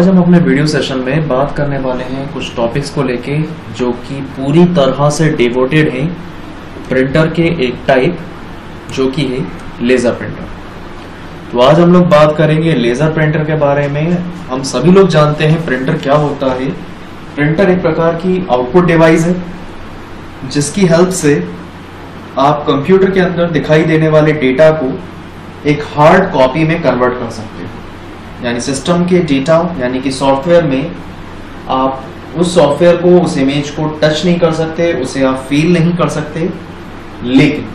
आज हम अपने वीडियो सेशन में बात करने वाले हैं कुछ टॉपिक्स को लेके जो कि पूरी तरह से डिवोटेड हैं प्रिंटर के एक टाइप जो कि है लेज़र प्रिंटर। तो आज हम लोग बात करेंगे लेज़र प्रिंटर के बारे में। हम सभी लोग जानते हैं प्रिंटर क्या होता है। प्रिंटर एक प्रकार की आउटपुट डिवाइस है जिसकी हेल्प से आप कंप्यूटर के अंदर दिखाई देने वाले डेटा को एक हार्ड कॉपी में कन्वर्ट कर सकते हो। यानी सिस्टम के डेटा यानी कि सॉफ्टवेयर में आप उस सॉफ्टवेयर को, उस इमेज को टच नहीं कर सकते, उसे आप फील नहीं कर सकते, लेकिन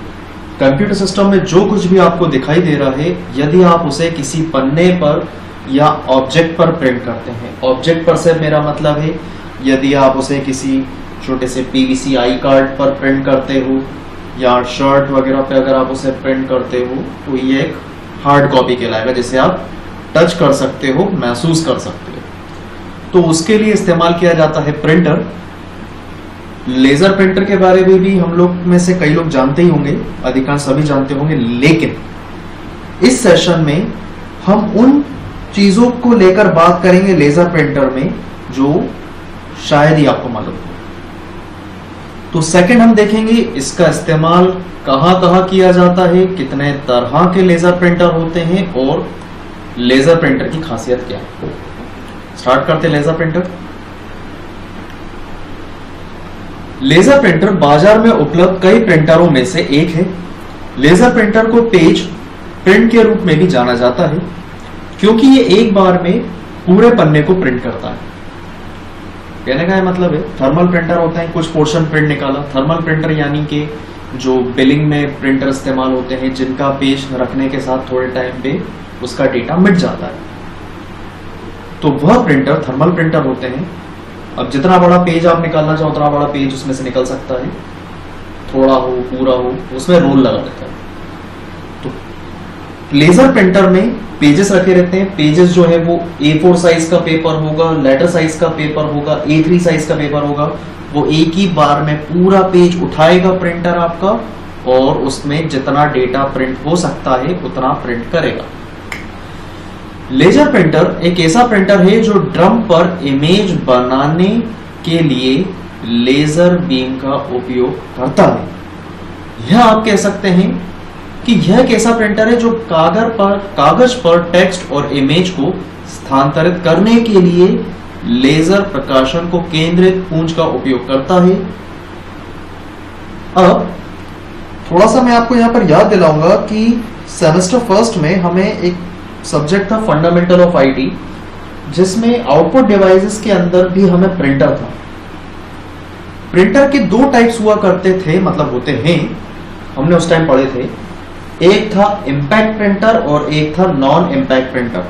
कंप्यूटर सिस्टम में जो कुछ भी आपको दिखाई दे रहा है यदि आप उसे किसी पन्ने पर या ऑब्जेक्ट पर प्रिंट करते हैं, ऑब्जेक्ट पर से मेरा मतलब है यदि आप उसे किसी छोटे से पीवीसी आई कार्ड पर प्रिंट करते हो या शर्ट वगैरह पे अगर आप उसे प्रिंट करते हो तो ये एक हार्ड कॉपी कहलाएगा जिसे आप टच कर सकते हो, महसूस कर सकते हो। तो उसके लिए इस्तेमाल किया जाता है प्रिंटर। लेजर प्रिंटर के बारे में भी हम लोग में से कई लोग जानते ही होंगे, अधिकांश सभी जानते होंगे, लेकिन इस सेशन में हम उन चीजों को लेकर बात करेंगे लेजर प्रिंटर में जो शायद ही आपको मालूम हो। तो सेकंड हम देखेंगे इसका इस्तेमाल कहां कहां किया जाता है, कितने तरह के लेजर प्रिंटर होते हैं और लेजर प्रिंटर की खासियत क्या है। स्टार्ट करते लेजर प्रिंटर। लेजर प्रिंटर बाजार में उपलब्ध कई प्रिंटरों में से एक है। लेजर प्रिंटर को पेज प्रिंट के रूप में भी जाना जाता है क्योंकि ये एक बार में पूरे पन्ने को प्रिंट करता है। कहने का मतलब है थर्मल प्रिंटर होते हैं, कुछ पोर्शन प्रिंट निकाला। थर्मल प्रिंटर यानी कि जो बिलिंग में प्रिंटर इस्तेमाल होते हैं जिनका पेज रखने के साथ थोड़े टाइम पे उसका डेटा मिट जाता है, तो वह प्रिंटर थर्मल प्रिंटर होते हैं। अब जितना बड़ा पेज आप निकालना चाहो उतना बड़ा पेज उसमें से निकल सकता है, थोड़ा हो पूरा हो, उसमें रोल लगा रहता है। तो लेजर प्रिंटर में पेजेस रखे रहते हैं। पेजेस जो है वो A4 साइज का पेपर होगा, लेटर साइज का पेपर होगा, A3 साइज का पेपर होगा। वो एक ही बार में पूरा पेज उठाएगा प्रिंटर आपका और उसमें जितना डेटा प्रिंट हो सकता है उतना प्रिंट करेगा। लेजर प्रिंटर एक ऐसा प्रिंटर है जो ड्रम पर इमेज बनाने के लिए लेजर बीम का उपयोग करता है। यह आप कह सकते हैं कि यह एक ऐसा प्रिंटर है जो कागज पर टेक्स्ट और इमेज को स्थानांतरित करने के लिए लेजर प्रकाशन को केंद्रित पूंज का उपयोग करता है। अब थोड़ा सा मैं आपको यहां पर याद दिलाऊंगा कि सेमेस्टर फर्स्ट में हमें एक सब्जेक्ट था फंडामेंटल ऑफ आईटी जिसमें आउटपुट डिवाइसेस के अंदर भी हमें प्रिंटर था। प्रिंटर के दो टाइप्स हुआ करते थे, मतलब होते हैं, हमने उस टाइम पढ़े थे। एक था इंपैक्ट प्रिंटर और एक था नॉन इंपैक्ट प्रिंटर।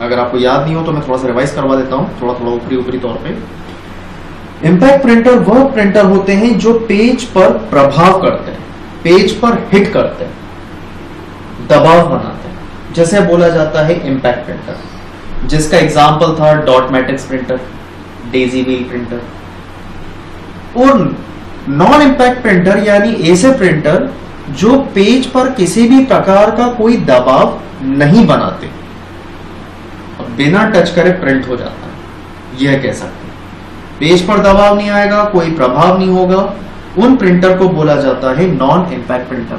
अगर आपको याद नहीं हो तो मैं थोड़ा सा रिवाइज करवा देता हूं, थोड़ा थोड़ा ऊपरी तौर पे। इंपैक्ट प्रिंटर वह प्रिंटर होते हैं जो पेज पर प्रभाव करते हैं, पेज पर हिट करते हैं, दबाव बनाते हैं, जैसे बोला जाता है इंपैक्ट प्रिंटर, जिसका एग्जाम्पल था dot matrix printer, Daisy wheel printer. और नॉन इंपैक्ट प्रिंटर यानी ऐसे प्रिंटर जो पेज पर किसी भी प्रकार का कोई दबाव नहीं बनाते, बिना टच करे प्रिंट हो जाता है। यह कह सकते हैं पेज पर दबाव नहीं आएगा, कोई प्रभाव नहीं होगा, उन प्रिंटर को बोला जाता है नॉन इंपैक्ट प्रिंटर।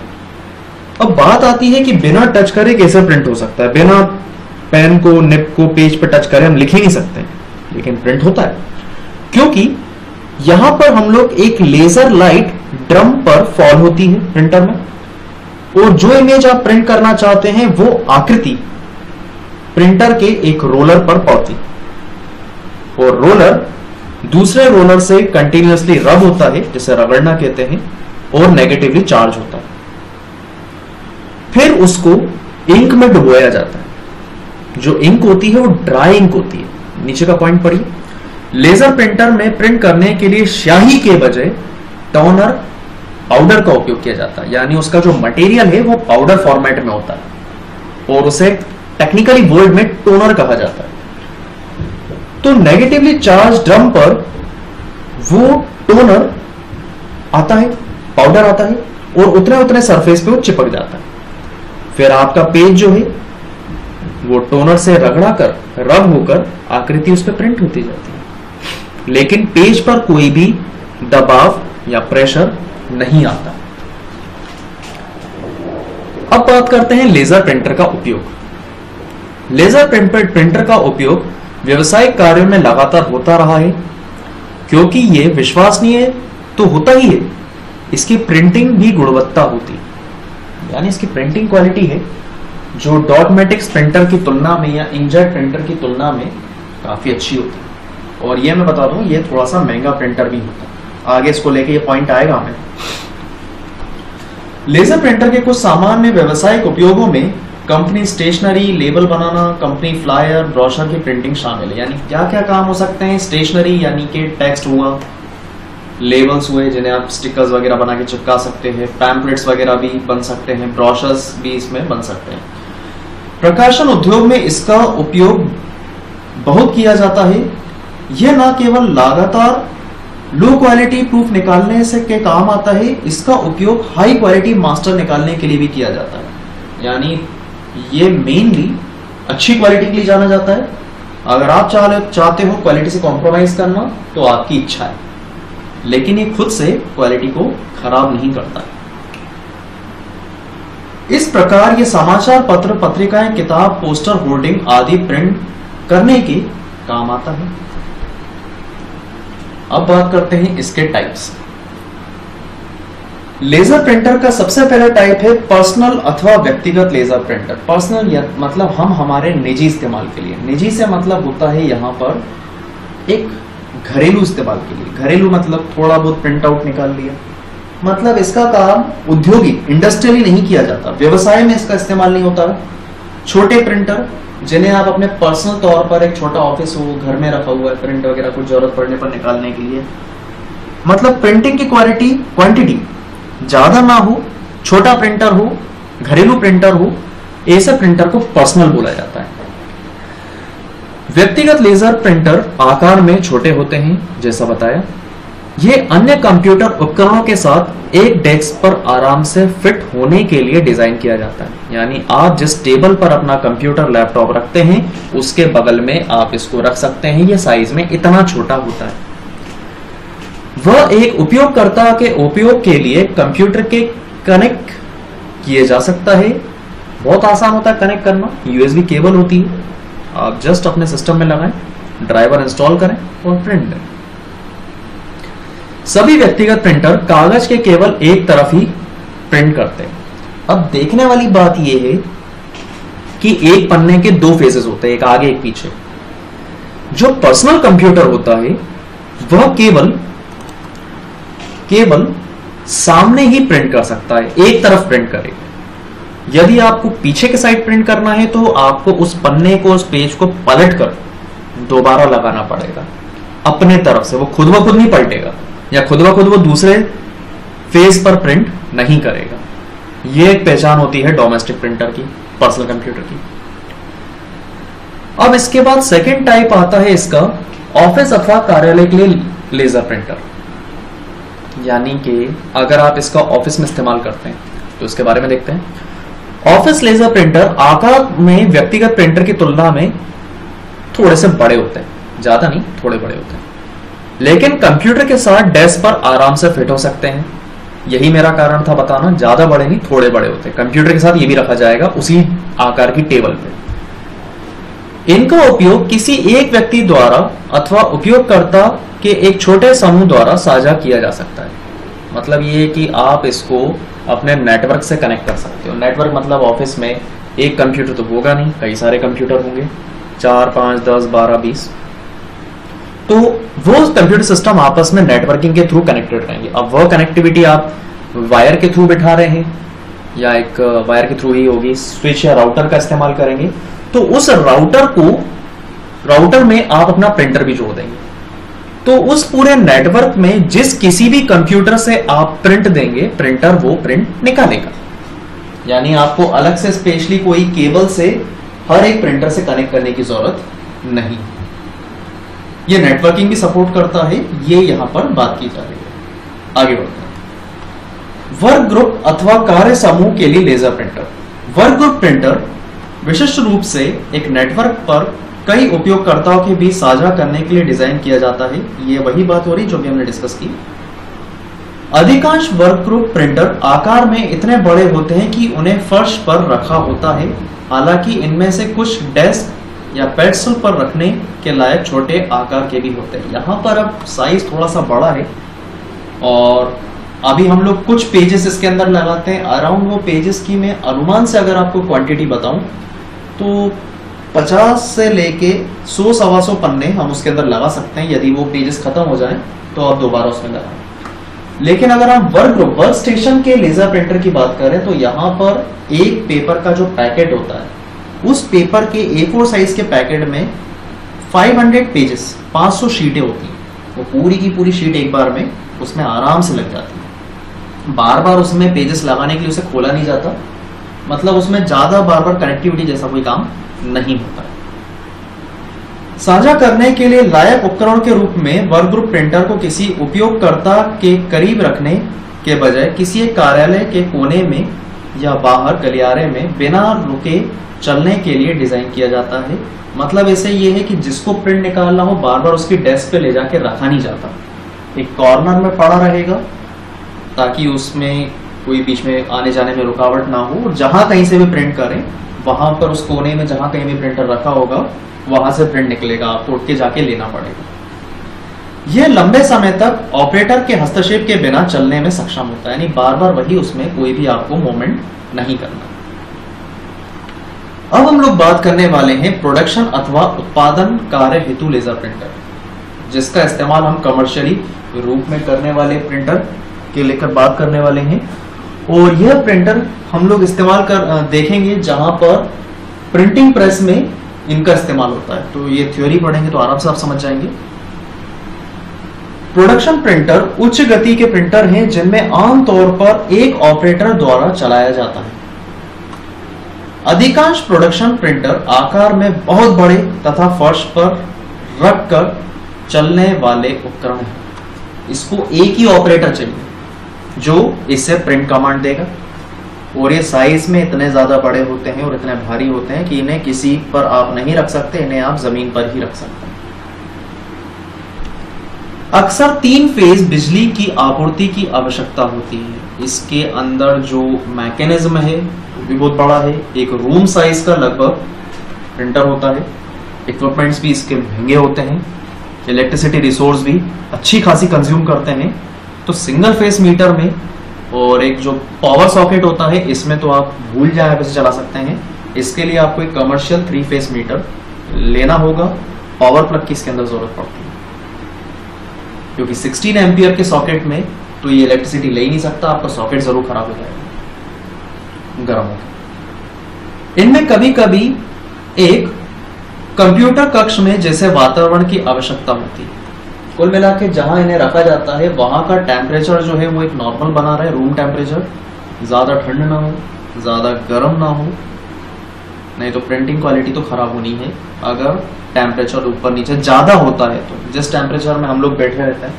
अब बात आती है कि बिना टच करे कैसे प्रिंट हो सकता है। बिना पेन को, निब को पेज पर टच करे हम लिख ही नहीं सकते, लेकिन प्रिंट होता है क्योंकि यहां पर हम लोग एक लेजर लाइट ड्रम पर फॉल होती है प्रिंटर में, और जो इमेज आप प्रिंट करना चाहते हैं वो आकृति प्रिंटर के एक रोलर पर पड़ती, और रोलर दूसरे रोलर से कंटिन्यूअसली रब होता है, जिसे रगड़ना कहते हैं, और नेगेटिवली चार्ज होता है। फिर उसको इंक में डुबोया जाता है। जो इंक होती है वो ड्राई इंक होती है। नीचे का पॉइंट पढ़िए। लेजर प्रिंटर में प्रिंट करने के लिए स्याही के बजाय टोनर पाउडर का उपयोग किया जाता है, यानी उसका जो मटेरियल है वो पाउडर फॉर्मेट में होता है और उसे टेक्निकली वर्ड में टोनर कहा जाता है। तो नेगेटिवली चार्ज ड्रम पर वो टोनर आता है, पाउडर आता है, और उतने उतने सरफेस पे वो चिपक जाता है। फिर आपका पेज जो है वो टोनर से रगड़ा कर रब होकर आकृति उस पर प्रिंट होती जाती है, लेकिन पेज पर कोई भी दबाव या प्रेशर नहीं आता। अब बात करते हैं लेजर प्रिंटर का उपयोग। लेजर प्रिंटर का उपयोग व्यवसायिक कार्यों में लगातार होता रहा है, क्योंकि ये विश्वसनीय तो होता ही है, इसकी प्रिंटिंग भी गुणवत्ता होती है, यानी इसकी प्रिंटिंग क्वालिटी है जो डॉटमेटिक्स प्रिंटर की तुलना में या इंकजेट प्रिंटर की तुलना में काफी अच्छी होती है। और ये मैं बता दूं, ये थोड़ा सा महंगा प्रिंटर भी होता है, आगे इसको लेके ये पॉइंट आएगा हमें। लेजर प्रिंटर के कुछ सामान्य व्यावसायिक उपयोगों में कंपनी स्टेशनरी, लेबल बनाना, कंपनी फ्लायर, ब्रोशर की प्रिंटिंग शामिल है। यानी क्या क्या काम हो सकते हैं? स्टेशनरी यानी कि टेक्स्ट हुआ, लेबल्स हुए जिन्हें आप स्टिकर्स वगैरह बना के चिपका सकते हैं, पैम्पलेट्स वगैरह भी बन सकते हैं, ब्रोशर्स भी इसमें बन सकते हैं। प्रकाशन उद्योग में इसका उपयोग बहुत किया जाता है। यह न केवल लगातार लो क्वालिटी प्रूफ निकालने से के काम आता है, इसका उपयोग हाई क्वालिटी मास्टर निकालने के लिए भी किया जाता है। यानी ये मेनली अच्छी क्वालिटी के लिए जाना जाता है। अगर आप चाहते हो क्वालिटी से कॉम्प्रोमाइज करना तो आपकी इच्छा है, लेकिन ये खुद से क्वालिटी को खराब नहीं करता। इस प्रकार ये समाचार पत्र, पत्रिकाएं, किताब, पोस्टर, होर्डिंग आदि प्रिंट करने के काम आता है। अब बात करते हैं इसके टाइप्स। लेजर प्रिंटर का सबसे पहला टाइप है पर्सनल अथवा व्यक्तिगत लेजर प्रिंटर। पर्सनल मतलब हम हमारे निजी इस्तेमाल के लिए, निजी से मतलब होता है यहां पर एक घरेलू इस्तेमाल के लिए। घरेलू मतलब थोड़ा बहुत प्रिंट आउट निकाल लिया, मतलब इसका काम औद्योगिक इंडस्ट्रियली नहीं किया जाता, व्यवसाय में इसका इस्तेमाल नहीं होता। छोटे प्रिंटर जिन्हें आप अपने पर्सनल तौर पर, एक छोटा ऑफिस हो, घर में रखा हुआ है, प्रिंट वगैरह कुछ जरूरत पड़ने पर निकालने के लिए, मतलब प्रिंटिंग की क्वांटिटी ज्यादा ना हो, छोटा प्रिंटर हो, घरेलू प्रिंटर हो, ऐसे प्रिंटर को पर्सनल बोला जाता है। व्यक्तिगत लेजर प्रिंटर आकार में छोटे होते हैं, जैसा बताया। ये अन्य कंप्यूटर उपकरणों के साथ एक डेस्क पर आराम से फिट होने के लिए डिजाइन किया जाता है। यानी आप जिस टेबल पर अपना कंप्यूटर, लैपटॉप रखते हैं, उसके बगल में आप इसको रख सकते हैं। ये साइज में इतना छोटा होता है। वह एक उपयोगकर्ता के उपयोग के लिए कंप्यूटर के कनेक्ट किए जा सकता है। बहुत आसान होता है कनेक्ट करना। यूएसबी केबल होती है, आप जस्ट अपने सिस्टम में लगाएं, ड्राइवर इंस्टॉल करें और प्रिंट करें। सभी व्यक्तिगत प्रिंटर कागज के केवल एक तरफ ही प्रिंट करते हैं। अब देखने वाली बात यह है कि एक पन्ने के दो फेजेस होते हैं, एक आगे एक पीछे। जो पर्सनल कंप्यूटर होता है वह केवल सामने ही प्रिंट कर सकता है, एक तरफ प्रिंट करेगा। यदि आपको पीछे के साइड प्रिंट करना है तो आपको उस पन्ने को, उस पेज को पलट कर दोबारा लगाना पड़ेगा अपने तरफ से। वो खुद ब खुद नहीं पलटेगा, या खुद ब खुद वो दूसरे फेज पर प्रिंट नहीं करेगा। ये एक पहचान होती है डोमेस्टिक प्रिंटर की, पर्सनल कंप्यूटर की। अब इसके बाद सेकेंड टाइप आता है इसका ऑफिस अथवा कार्यालय के लिए लेजर प्रिंटर। यानी कि अगर आप इसका ऑफिस में इस्तेमाल करते हैं तो इसके बारे में देखते हैं। ऑफिस लेजर प्रिंटर आकार में व्यक्तिगत प्रिंटर की तुलना में थोड़े से बड़े होते हैं, ज्यादा नहीं, थोड़े बड़े होते हैं, लेकिन कंप्यूटर के साथ डेस्क पर आराम से फिट हो सकते हैं। यही मेरा कारण था बताना, ज्यादा बड़े नहीं, थोड़े बड़े होते हैं। कंप्यूटर के साथ ये भी रखा जाएगा उसी आकार की टेबल पे। इनका उपयोग किसी एक व्यक्ति द्वारा अथवा उपयोगकर्ता के एक छोटे समूह द्वारा साझा किया जा सकता है। मतलब ये कि आप इसको अपने नेटवर्क से कनेक्ट कर सकते हो। नेटवर्क मतलब ऑफिस में एक कंप्यूटर तो होगा नहीं, कई सारे कंप्यूटर होंगे, 4, 5, 10, 12, 20। तो वो कंप्यूटर सिस्टम आपस में नेटवर्किंग के थ्रू कनेक्टेड रहेंगे। अब वह कनेक्टिविटी आप वायर के थ्रू बिठा रहे हैं या एक वायर के थ्रू ही होगी, स्विच या राउटर का इस्तेमाल करेंगे, तो उस राउटर में आप अपना प्रिंटर भी जोड़ देंगे। तो उस पूरे नेटवर्क में जिस किसी भी कंप्यूटर से आप प्रिंट देंगे, प्रिंटर वो प्रिंट निकालेगा। यानी आपको अलग से स्पेशली कोई केबल से हर एक प्रिंटर से कनेक्ट करने की जरूरत नहीं। ये नेटवर्किंग भी सपोर्ट करता है, ये यहां पर बात की जा रही है। आगे बढ़ते हैं। वर्क ग्रुप अथवा कार्य समूह के लिए laser printer. Work group printer विशिष्ट रूप से एक नेटवर्क पर कई उपयोगकर्ताओं के बीच साझा करने के लिए डिजाइन किया जाता है। ये वही बात हो रही जो भी हमने डिस्कस की। अधिकांश वर्क ग्रुप प्रिंटर आकार में इतने बड़े होते हैं कि उन्हें फर्श पर रखा होता है। हालांकि इनमें से कुछ डेस्क या पेडस्टल पर रखने के लायक छोटे आकार के भी होते हैं। यहाँ पर अब साइज थोड़ा सा बड़ा है और अभी हम लोग कुछ पेजेस इसके अंदर लगाते हैं। अराउंड वो पेजेस की मैं अनुमान से अगर आपको क्वांटिटी बताऊं तो 50 से लेके 100-125 पन्ने हम उसके अंदर लगा सकते हैं। यदि वो पेजेस खत्म हो जाए तो आप दोबारा उसमें लगाएं। लेकिन अगर हम वर्क स्टेशन के लेजर प्रिंटर की बात करें तो यहाँ पर एक पेपर का जो पैकेट होता है, उस पेपर के A4 साइज के पैकेट में 500 पेजेस 500 शीटें होती हैं। वो पूरी की पूरी शीट एक बार में उसमें आराम से लग जाती है। बार बार उसमें पेजेस लगाने के लिए उसे खोला नहीं जाता, मतलब उसमें ज्यादा बार बार कनेक्टिविटी जैसा कोई काम नहीं होता है। साझा करने के लिए लायक उपकरण के रूप में वर्क ग्रुप प्रिंटर को किसी उपयोगकर्ता के करीब रखने के बजाय किसी एक कार्यालय के कोने में या बाहर गलियारे में बिना रुके चलने के लिए डिजाइन किया जाता है। मतलब ऐसे ये है कि जिसको प्रिंट निकालना हो बार बार उसकी डेस्क पे ले जाके रखा नहीं जाता, एक कॉर्नर में पड़ा रहेगा ताकि उसमें कोई बीच में आने जाने में रुकावट ना हो। और जहां कहीं से भी प्रिंट करें वहां पर उस कोने में जहां कहीं भी प्रिंटर रखा होगा वहां से प्रिंट निकलेगा, आपको उठ के जाके लेना पड़ेगा। यह लंबे समय तक ऑपरेटर के हस्तक्षेप के बिना चलने में सक्षम होता है, यानी बार बार वही उसमें कोई भी आपको मूवमेंट नहीं करना। अब हम लोग बात करने वाले हैं प्रोडक्शन अथवा उत्पादन कार्य हेतु लेजर प्रिंटर, जिसका इस्तेमाल हम कमर्शियली रूप में करने वाले प्रिंटर के लेकर बात करने वाले हैं। और यह प्रिंटर हम लोग इस्तेमाल कर देखेंगे जहां पर प्रिंटिंग प्रेस में इनका इस्तेमाल होता है। तो ये थ्योरी पढ़ेंगे तो आराम से आप समझ जाएंगे। प्रोडक्शन प्रिंटर उच्च गति के प्रिंटर हैं जिनमें आमतौर पर एक ऑपरेटर द्वारा चलाया जाता है। अधिकांश प्रोडक्शन प्रिंटर आकार में बहुत बड़े तथा फर्श पर रखकर चलने वाले उपकरण हैं। इसको एक ही ऑपरेटर चाहिए जो इससे प्रिंट कमांड देगा। और ये साइज में इतने ज्यादा बड़े होते हैं और इतने भारी होते हैं कि इन्हें किसी पर आप नहीं रख सकते, इन्हें आप जमीन पर ही रख सकते हैं। अक्सर 3 फेज बिजली की आपूर्ति की आवश्यकता होती है। इसके अंदर जो मैकेनिज्म है वो भी बहुत बड़ा है। एक रूम साइज का लगभग प्रिंटर होता है। इक्विपमेंट्स भी इसके महंगे होते हैं। इलेक्ट्रिसिटी रिसोर्स भी अच्छी खासी कंज्यूम करते हैं। तो सिंगल फेस मीटर में और एक जो पावर सॉकेट होता है इसमें तो आप भूल जाए, आप इसे चला सकते हैं। इसके लिए आपको एक कमर्शियल 3 फेस मीटर लेना होगा। पावर प्लग की इसके अंदर जरूरत पड़ती है क्योंकि 16 एम्पियर के सॉकेट में तो ये इलेक्ट्रिसिटी ले ही नहीं सकता, आपका सॉकेट जरूर खराब हो जाएगा, गर्म होगा। इनमें कभी कभी एक कंप्यूटर कक्ष में जैसे वातावरण की आवश्यकता होती है। कुल मिला के जहां इन्हें रखा जाता है वहां का टेम्परेचर जो है वो एक नॉर्मल बना रहे, रूम टेम्परेचर, ज्यादा ठंड ना हो ज्यादा गर्म ना हो, नहीं तो प्रिंटिंग क्वालिटी तो खराब होनी है। अगर टेम्परेचर ऊपर नीचे ज्यादा होता है तो जिस टेम्परेचर में हम लोग बैठे रहते हैं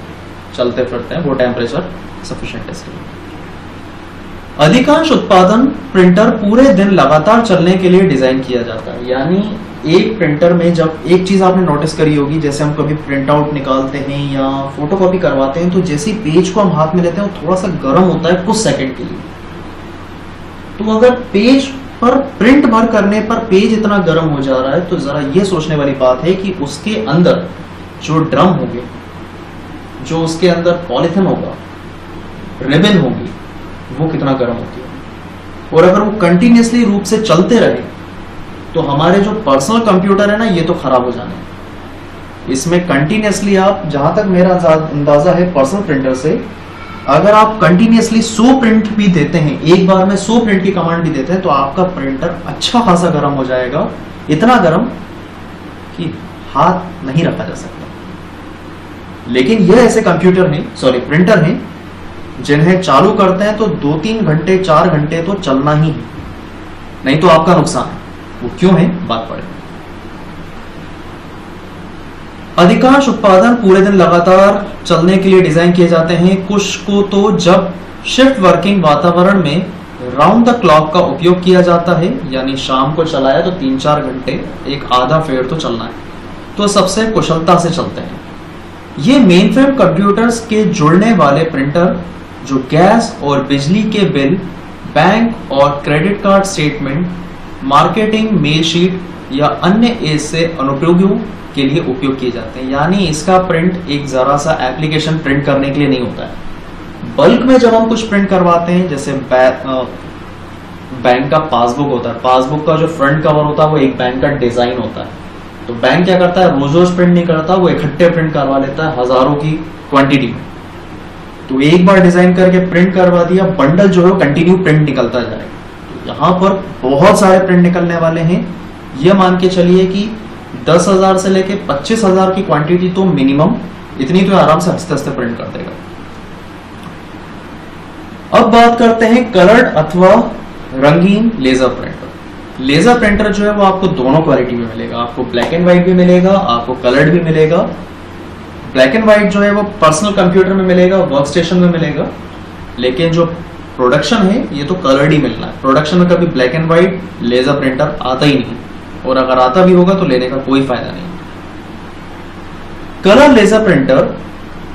चलते फिरते हैं वो टेम्परेचर सफिशिएंट है इसके लिए। अधिकांश उत्पादन प्रिंटर पूरे दिन लगातार चलने के लिए डिजाइन किया जाता है। यानी एक प्रिंटर में जब एक चीज आपने नोटिस करी होगी, जैसे हम कभी प्रिंट आउट निकालते हैं या फोटोकॉपी करवाते हैं तो जैसे पेज को हम हाथ में लेते हैं वो थोड़ा सा गर्म होता है कुछ सेकंड के लिए। तो अगर पेज पर प्रिंट भर करने पर पेज इतना गर्म हो जा रहा है तो जरा ये सोचने वाली बात है कि उसके अंदर जो ड्रम होंगे, जो उसके अंदर पॉलिथिन होगा, रिबन होगी, वो कितना गर्म होती है। और अगर वो कंटिन्यूसली रूप से चलते रहे तो हमारे जो पर्सनल कंप्यूटर है ना ये तो खराब हो जाने हैं। इसमें कंटिन्यूसली आप, जहां तक मेरा अंदाजा है पर्सनल प्रिंटर से, अगर आप कंटिन्यूसली 100 प्रिंट भी देते हैं, एक बार में 100 प्रिंट की कमांड भी देते हैं तो आपका प्रिंटर अच्छा खासा गर्म हो जाएगा। इतना गर्म कि हाथ नहीं रखा जा सकता। लेकिन यह ऐसे कंप्यूटर हैं, सॉरी प्रिंटर हैं, जिन्हें चालू करते हैं तो 2-3 घंटे 4 घंटे तो चलना ही है, नहीं तो आपका नुकसान है। वो क्यों है बात पड़े। अधिकांश उत्पादन पूरे दिन लगातार चलने के लिए डिजाइन किए जाते हैं। कुछ को तो जब शिफ्ट वर्किंग वातावरण में राउंड द क्लॉक का उपयोग किया जाता है, यानी शाम को चलाया तो 3-4 घंटे, एक आधा फेयर तो चलना है, तो सबसे कुशलता से चलते हैं। ये मेन फ्रेम कंप्यूटर्स के जुड़ने वाले प्रिंटर जो गैस और बिजली के बिल, बैंक और credit card statement, marketing mail sheet या अन्य ऐसे अनुप्रयोगों के लिए उपयोग किए जाते हैं। यानी इसका प्रिंट एक जरा सा एप्लीकेशन प्रिंट करने के लिए नहीं होता है। बल्क में जब हम कुछ प्रिंट करवाते हैं, जैसे बैंक का पासबुक होता है, पासबुक का जो फ्रंट कवर होता है वो एक बैंक का डिजाइन होता है, तो बैंक क्या करता है, रोज रोज प्रिंट नहीं करता, वो इकट्ठे प्रिंट करवा लेता है हजारों की क्वांटिटी में। तो एक बार डिजाइन करके प्रिंट करवा दिया, बंडल जो है कंटिन्यू प्रिंट निकलता जाएगा। तो यहाँ पर बहुत सारे प्रिंट निकलने वाले हैं। ये मान के चलिए कि 10,000 से लेके 25,000 की क्वांटिटी तो मिनिमम, इतनी तो आराम से हंसते हंसते प्रिंट कर देगा। अब बात करते हैं कलर्ड अथवा रंगीन लेजर प्रिंटर। लेजर प्रिंटर जो है वो आपको दोनों क्वालिटी में मिलेगा, आपको ब्लैक एंड व्हाइट भी मिलेगा, आपको कलर्ड भी मिलेगा। ब्लैक एंड व्हाइट जो है वो पर्सनल कंप्यूटर में मिलेगा, वर्क स्टेशन में मिलेगा, लेकिन जो प्रोडक्शन है ये तो कलर्ड ही मिलना है। प्रोडक्शन में कभी black and white laser printer आता ही नहीं, और अगर आता भी होगा तो लेने का कोई फायदा नहीं। कलर लेजर प्रिंटर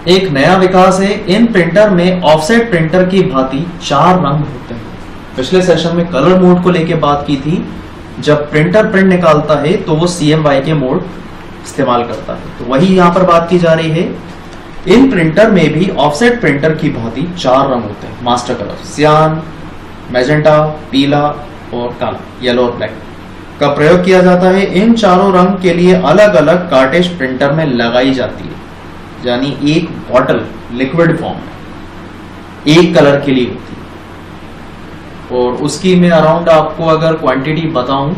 एक नया विकास है। इन प्रिंटर में ऑफसेट प्रिंटर की भांति 4 रंग होते हैं। पिछले सेशन में कलर मोड को लेके बात की थी। जब प्रिंटर प्रिंट निकालता है तो वो CMYK मोड इस्तेमाल करता है, तो वही यहां पर बात की जा रही है। इन प्रिंटर में भी ऑफसेट प्रिंटर की भांति 4 रंग होते हैं मास्टर कलर, सियान, मैजेंटा, पीला और काला, येलो और ब्लैक का प्रयोग किया जाता है। इन चारों रंग के लिए अलग अलग कार्टेज प्रिंटर में लगाई जाती है, यानी एक बॉटल लिक्विड फॉर्म में एक कलर के लिए होती है। और उसकी मैं अराउंड आपको अगर क्वांटिटी बताऊं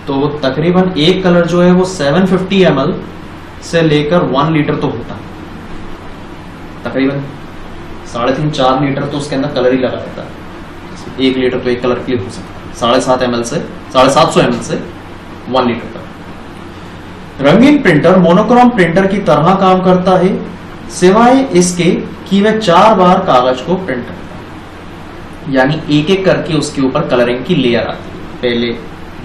तो तकरीबन एक कलर जो है वो 750 ml से लेकर 1 लीटर तो होता है। तकरीबन 3.5-4 लीटर तो उसके अंदर कलर ही लगा रहता है। 1 लीटर तो एक कलर के लिए हो सकता है, 750 ml से 750 ml से 1 लीटर तक। रंगीन प्रिंटर मोनोक्रोम प्रिंटर की तरह काम करता है, सिवाय इसके कि वह 4 बार कागज को प्रिंट करता है, यानी एक एक करके उसके ऊपर कलरिंग की लेयर आती है। पहले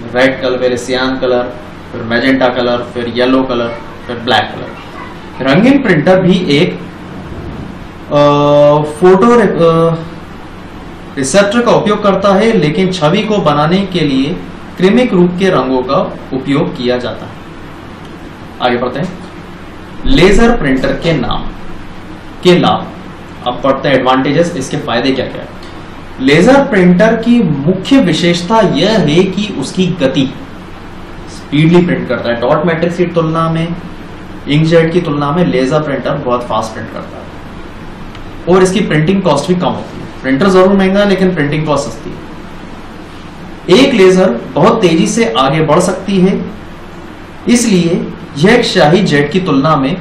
रेड कलर, पहले सियान कलर, फिर मैजेंटा कलर, फिर येलो कलर, फिर ब्लैक कलर। रंगीन प्रिंटर भी एक फोटो रिसेप्टर का उपयोग करता है, लेकिन छवि को बनाने के लिए कृत्रिम रूप के रंगों का उपयोग किया जाता है। आगे बढ़ते हैं। लेजर प्रिंटर के नाम के लाभ, अब पढ़ते हैं एडवांटेजेस, इसके फायदे क्या क्या है। लेजर प्रिंटर की मुख्य विशेषता यह है कि उसकी गति, स्पीडली प्रिंट करता है। डॉट मैट्रिक्स की तुलना में, इंकजेट की तुलना में लेजर प्रिंटर बहुत फास्ट प्रिंट करता है, और इसकी प्रिंटिंग कॉस्ट भी कम होती है। प्रिंटर जरूर महंगा है लेकिन प्रिंटिंग कॉस्ट सस्ती है। एक लेजर बहुत तेजी से आगे बढ़ सकती है, इसलिए यह एक शाही जेट की तुलना में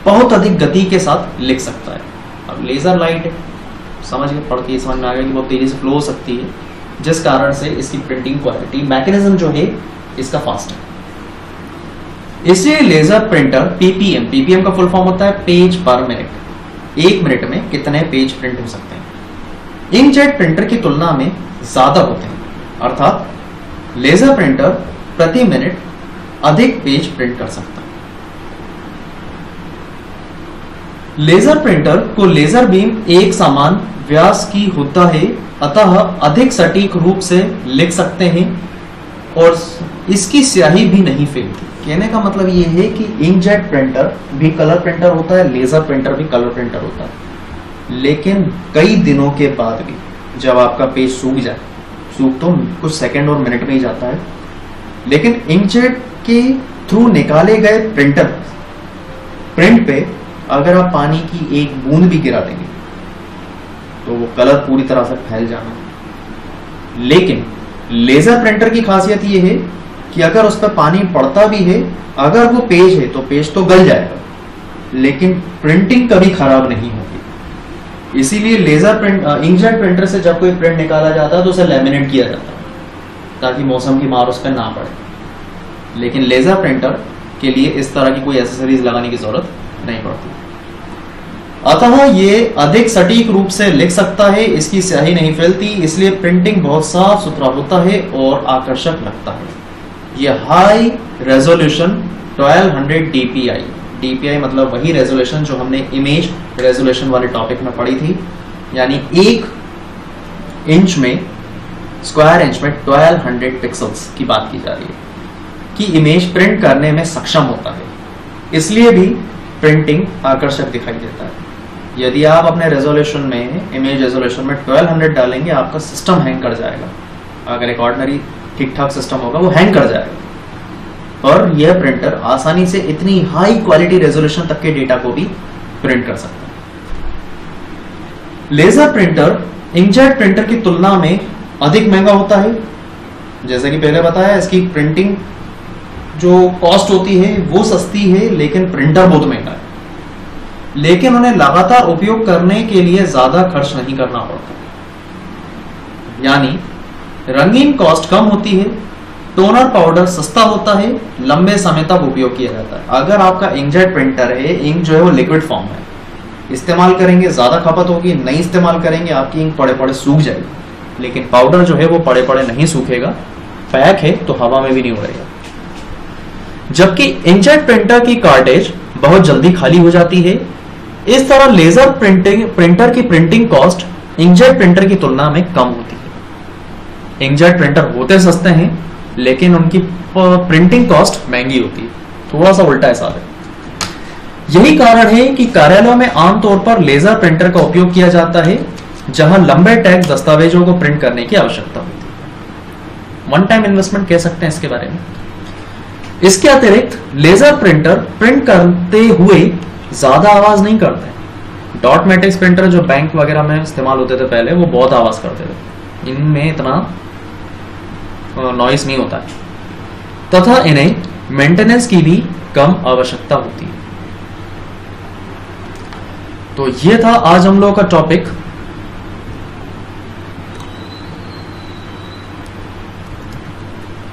बहुत अधिक गति के साथ लिख सकता है। अब लेजर लाइट है, समझ के पढ़ के समझ में आ गया कि बहुत तेजी से फ्लो हो सकती है, जिस कारण से इसकी प्रिंटिंग क्वालिटी, मैकेनिज्म जो है इसका फास्ट है। इसलिए लेजर प्रिंटर पीपीएम का फुल फॉर्म होता है पेज पर मिनट। 1 मिनट में कितने पेज प्रिंट हो सकते हैं। इंकजेट प्रिंटर की तुलना में ज्यादा होते हैं, अर्थात लेजर प्रिंटर प्रति मिनट अधिक पेज प्रिंट कर सकता है। लेजर प्रिंटर को लेजर बीम एक समान व्यास की होता है, अतः अधिक सटीक रूप से लिख सकते हैं और इसकी स्याही भी नहीं फैलती। कहने का मतलब ये है कि इंकजेट प्रिंटर भी कलर प्रिंटर होता है, लेजर प्रिंटर भी कलर प्रिंटर होता है, लेकिन कई दिनों के बाद भी जब आपका पेज सूख जाए, सूख तो कुछ सेकंड और मिनट में ही जाता है, लेकिन इंकजेट के थ्रू निकाले गए प्रिंट पे अगर आप पानी की एक बूंद भी गिरा देंगे तो वो कलर पूरी तरह से फैल जाना। लेकिन लेजर प्रिंटर की खासियत ये है कि अगर उस पर पानी पड़ता भी है, अगर वो पेज है तो पेज तो गल जाएगा, लेकिन प्रिंटिंग कभी खराब नहीं होगी। इसीलिए लेजर प्रिंट इंकजेट प्रिंटर से जब कोई प्रिंट निकाला जाता है तो उसे लैमिनेट किया जाता है ताकि मौसम की मार उस पर ना पड़े, लेकिन लेजर प्रिंटर के लिए इस तरह की कोई एसेसरीज लगाने की जरूरत नहीं पड़ती। अतः ये अधिक सटीक रूप से लिख सकता है, इसकी स्याही नहीं फैलती, इसलिए प्रिंटिंग बहुत साफ सुथरा होता है और आकर्षक लगता है। ये हाई रेजोल्यूशन 1200 DPI, DPI मतलब वही रेजोल्यूशन जो हमने इमेज रेजोल्यूशन वाले टॉपिक में पढ़ी थी, यानी 1 इंच में, स्क्वायर इंच में 1200 पिक्सल्स की बात की जा रही है कि इमेज प्रिंट करने में सक्षम होता है, इसलिए भी प्रिंटिंग आकर्षक दिखाई देता है। यदि आप अपने रेजोल्यूशन में, इमेज रेजोल्यूशन में 1200 डालेंगे, आपका सिस्टम हैंग कर जाएगा। अगर एक ऑर्डिनरी ठीक ठाक सिस्टम होगा वो हैंग कर जाएगा। और यह प्रिंटर आसानी से इतनी हाई क्वालिटी रेजोल्यूशन तक के डेटा को भी प्रिंट कर सकता है। लेजर प्रिंटर इंकजेट प्रिंटर की तुलना में अधिक महंगा होता है। जैसे कि पहले बताया, इसकी प्रिंटिंग जो कॉस्ट होती है वो सस्ती है, लेकिन प्रिंटर बहुत महंगा है। लेकिन उन्हें लगातार उपयोग करने के लिए ज्यादा खर्च नहीं करना पड़ता, यानी रंगीन कॉस्ट कम होती है, टोनर पाउडर सस्ता होता है, लंबे समय तक उपयोग किया जाता है। अगर आपका इंकजेट प्रिंटर है, इंक जो है वो लिक्विड फॉर्म है, इस्तेमाल करेंगे ज्यादा खपत होगी, नहीं इस्तेमाल करेंगे आपकी इंक पड़े पड़े सूख जाएगी। लेकिन पाउडर जो है वो पड़े पड़े नहीं सूखेगा, पैक है तो हवा में भी नहीं उड़ेगा। जबकि इंकजेट प्रिंटर की कार्टेज बहुत जल्दी खाली हो जाती है। इस तरह लेजर प्रिंटर की प्रिंटिंग कॉस्ट इंकजेट प्रिंटर की तुलना में कम होती है। इंकजेट प्रिंटर होते सस्ते हैं, लेकिन उनकी प्रिंटिंग कॉस्ट महंगी होती है। थोड़ा सा उल्टा हिसाब है। यही कारण है कि कार्यालयों में आमतौर पर लेजर प्रिंटर का उपयोग किया जाता है, जहां लंबे टेक्स्ट दस्तावेजों को प्रिंट करने की आवश्यकता होती है। वन टाइम इन्वेस्टमेंट कह सकते हैं इसके बारे में। इसके अतिरिक्त लेजर प्रिंटर प्रिंट करते हुए ज्यादा आवाज नहीं करते। डॉट मैट्रिक्स प्रिंटर जो बैंक वगैरह में इस्तेमाल होते थे पहले, वो बहुत आवाज करते थे। इनमें इतना नॉइस नहीं होता है, तथा इन्हें मेंटेनेंस की भी कम आवश्यकता होती है। तो ये था आज हम लोगों का टॉपिक,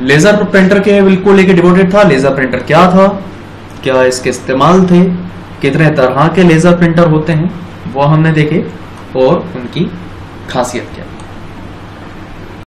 लेजर प्रिंटर के बिल्कुल लेके डिवोटेड था। लेजर प्रिंटर क्या था, क्या इसके इस्तेमाल थे, कितने तरह के लेजर प्रिंटर होते हैं वो हमने देखे, और उनकी खासियत क्या।